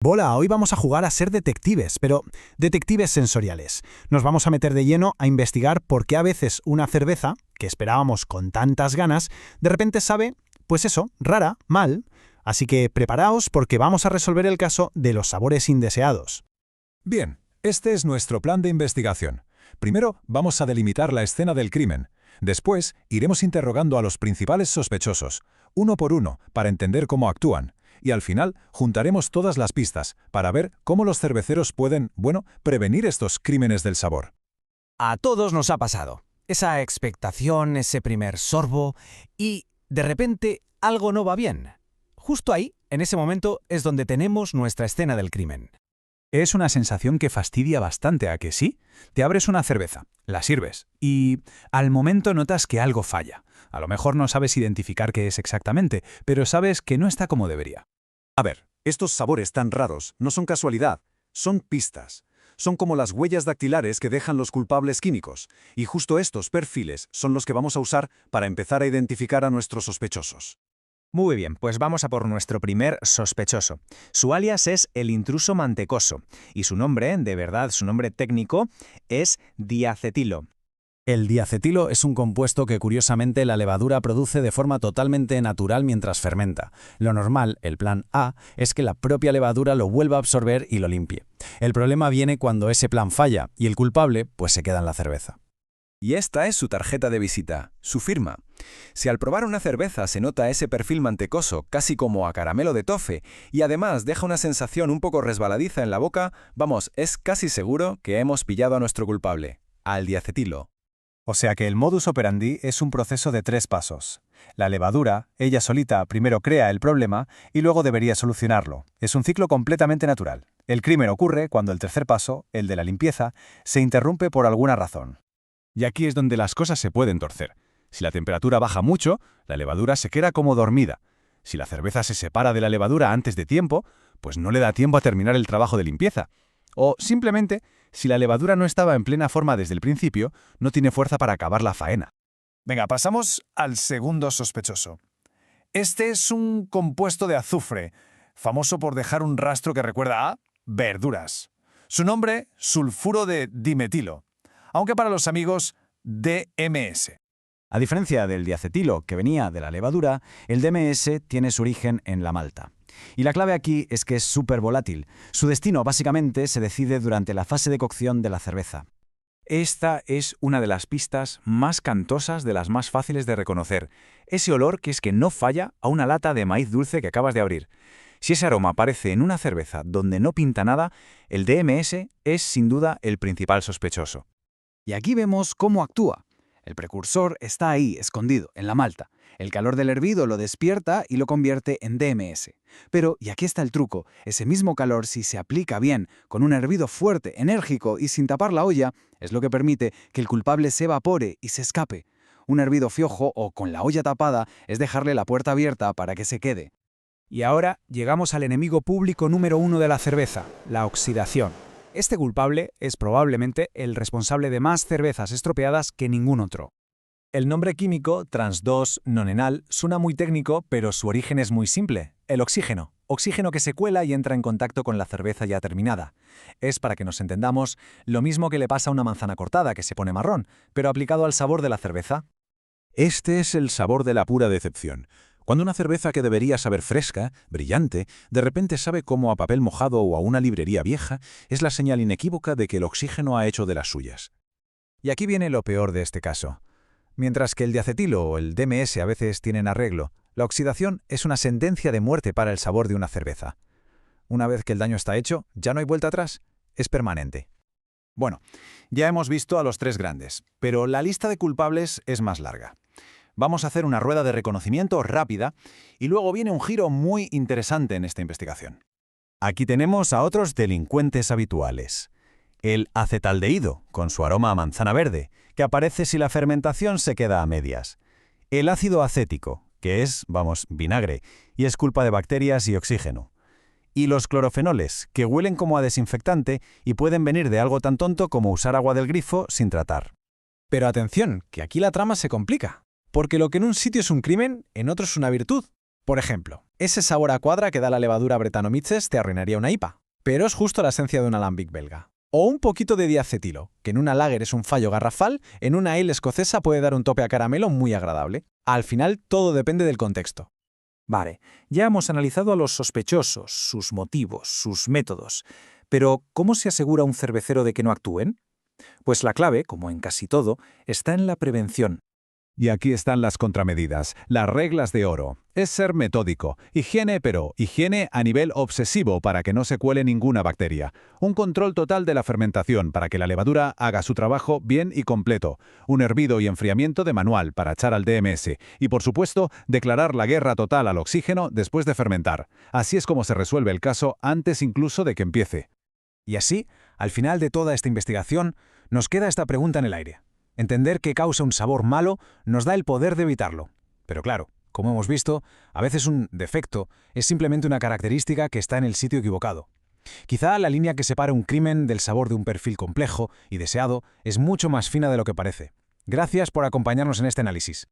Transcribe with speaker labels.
Speaker 1: Hola, hoy vamos a jugar a ser detectives, pero detectives sensoriales. Nos vamos a meter de lleno a investigar por qué a veces una cerveza, que esperábamos con tantas ganas, de repente sabe, pues eso, rara, mal. Así que preparaos porque vamos a resolver el caso de los sabores indeseados.
Speaker 2: Bien, este es nuestro plan de investigación. Primero vamos a delimitar la escena del crimen. Después iremos interrogando a los principales sospechosos, uno por uno, para entender cómo actúan. Y al final juntaremos todas las pistas para ver cómo los cerveceros pueden, prevenir estos crímenes del sabor.
Speaker 3: A todos nos ha pasado. Esa expectación, ese primer sorbo y, de repente, algo no va bien. Justo ahí, en ese momento, es donde tenemos nuestra escena del crimen.
Speaker 4: Es una sensación que fastidia bastante, ¿a que sí? Te abres una cerveza, la sirves y al momento notas que algo falla. A lo mejor no sabes identificar qué es exactamente, pero sabes que no está como debería.
Speaker 5: A ver, estos sabores tan raros no son casualidad, son pistas. Son como las huellas dactilares que dejan los culpables químicos, y justo estos perfiles son los que vamos a usar para empezar a identificar a nuestros sospechosos.
Speaker 3: Muy bien, pues vamos a por nuestro primer sospechoso. Su alias es el intruso mantecoso, y su nombre, de verdad, su nombre técnico, es diacetilo.
Speaker 1: El diacetilo es un compuesto que curiosamente la levadura produce de forma totalmente natural mientras fermenta. Lo normal, el plan A, es que la propia levadura lo vuelva a absorber y lo limpie. El problema viene cuando ese plan falla y el culpable pues se queda en la cerveza.
Speaker 6: Y esta es su tarjeta de visita, su firma. Si al probar una cerveza se nota ese perfil mantecoso, casi como a caramelo de tofe, y además deja una sensación un poco resbaladiza en la boca, vamos, es casi seguro que hemos pillado a nuestro culpable, al diacetilo.
Speaker 4: O sea que el modus operandi es un proceso de 3 pasos. La levadura, ella solita, primero crea el problema y luego debería solucionarlo. Es un ciclo completamente natural. El crimen ocurre cuando el tercer paso, el de la limpieza, se interrumpe por alguna razón.
Speaker 2: Y aquí es donde las cosas se pueden torcer. Si la temperatura baja mucho, la levadura se queda como dormida. Si la cerveza se separa de la levadura antes de tiempo, pues no le da tiempo a terminar el trabajo de limpieza. O simplemente, si la levadura no estaba en plena forma desde el principio, no tiene fuerza para acabar la faena.
Speaker 7: Venga, pasamos al segundo sospechoso. Este es un compuesto de azufre, famoso por dejar un rastro que recuerda a verduras. Su nombre, sulfuro de dimetilo, aunque para los amigos, DMS.
Speaker 1: A diferencia del diacetilo, que venía de la levadura, el DMS tiene su origen en la malta. Y la clave aquí es que es súper volátil. Su destino básicamente se decide durante la fase de cocción de la cerveza.
Speaker 4: Esta es una de las pistas más cantosas, de las más fáciles de reconocer. Ese olor que es que no falla a una lata de maíz dulce que acabas de abrir. Si ese aroma aparece en una cerveza donde no pinta nada, el DMS es sin duda el principal sospechoso.
Speaker 8: Y aquí vemos cómo actúa. El precursor está ahí, escondido, en la malta. El calor del hervido lo despierta y lo convierte en DMS. Pero, y aquí está el truco, ese mismo calor, si se aplica bien, con un hervido fuerte, enérgico y sin tapar la olla, es lo que permite que el culpable se evapore y se escape. Un hervido fiojo o con la olla tapada es dejarle la puerta abierta para que se quede.
Speaker 9: Y ahora llegamos al enemigo público número 1 de la cerveza, la oxidación. Este culpable es probablemente el responsable de más cervezas estropeadas que ningún otro.
Speaker 2: El nombre químico, trans-2-nonenal, suena muy técnico, pero su origen es muy simple. El oxígeno. Oxígeno que se cuela y entra en contacto con la cerveza ya terminada. Es, para que nos entendamos, lo mismo que le pasa a una manzana cortada que se pone marrón, pero aplicado al sabor de la cerveza.
Speaker 5: Este es el sabor de la pura decepción. Cuando una cerveza que debería saber fresca, brillante, de repente sabe como a papel mojado o a una librería vieja, es la señal inequívoca de que el oxígeno ha hecho de las suyas.
Speaker 4: Y aquí viene lo peor de este caso. Mientras que el diacetilo o el DMS a veces tienen arreglo, la oxidación es una sentencia de muerte para el sabor de una cerveza. Una vez que el daño está hecho, ya no hay vuelta atrás, es permanente. Bueno, ya hemos visto a los 3 grandes, pero la lista de culpables es más larga. Vamos a hacer una rueda de reconocimiento rápida y luego viene un giro muy interesante en esta investigación.
Speaker 5: Aquí tenemos a otros delincuentes habituales. El acetaldehído, con su aroma a manzana verde, que aparece si la fermentación se queda a medias. El ácido acético, que es, vinagre, y es culpa de bacterias y oxígeno. Y los clorofenoles, que huelen como a desinfectante y pueden venir de algo tan tonto como usar agua del grifo sin tratar.
Speaker 9: Pero atención, que aquí la trama se complica. Porque lo que en un sitio es un crimen, en otro es una virtud. Por ejemplo,
Speaker 1: Ese sabor a cuadra que da la levadura Brettanomyces te arruinaría una IPA. Pero es justo la esencia de un alambic belga. O un poquito de diacetilo, que en una lager es un fallo garrafal, en una ale escocesa puede dar un tope a caramelo muy agradable. Al final, todo depende del contexto.
Speaker 9: Vale, ya hemos analizado a los sospechosos, sus motivos, sus métodos. Pero, ¿cómo se asegura un cervecero de que no actúen? Pues la clave, como en casi todo, está en la prevención.
Speaker 2: Y aquí están las contramedidas, las reglas de oro. Es ser metódico. Higiene, pero higiene a nivel obsesivo para que no se cuele ninguna bacteria. Un control total de la fermentación para que la levadura haga su trabajo bien y completo. Un hervido y enfriamiento de manual para echar al DMS. Y por supuesto, declarar la guerra total al oxígeno después de fermentar. Así es como se resuelve el caso antes incluso de que empiece.
Speaker 3: Y así, al final de toda esta investigación, nos queda esta pregunta en el aire. Entender qué causa un sabor malo nos da el poder de evitarlo. Pero claro, como hemos visto, a veces un defecto es simplemente una característica que está en el sitio equivocado. Quizá la línea que separa un crimen del sabor de un perfil complejo y deseado es mucho más fina de lo que parece. Gracias por acompañarnos en este análisis.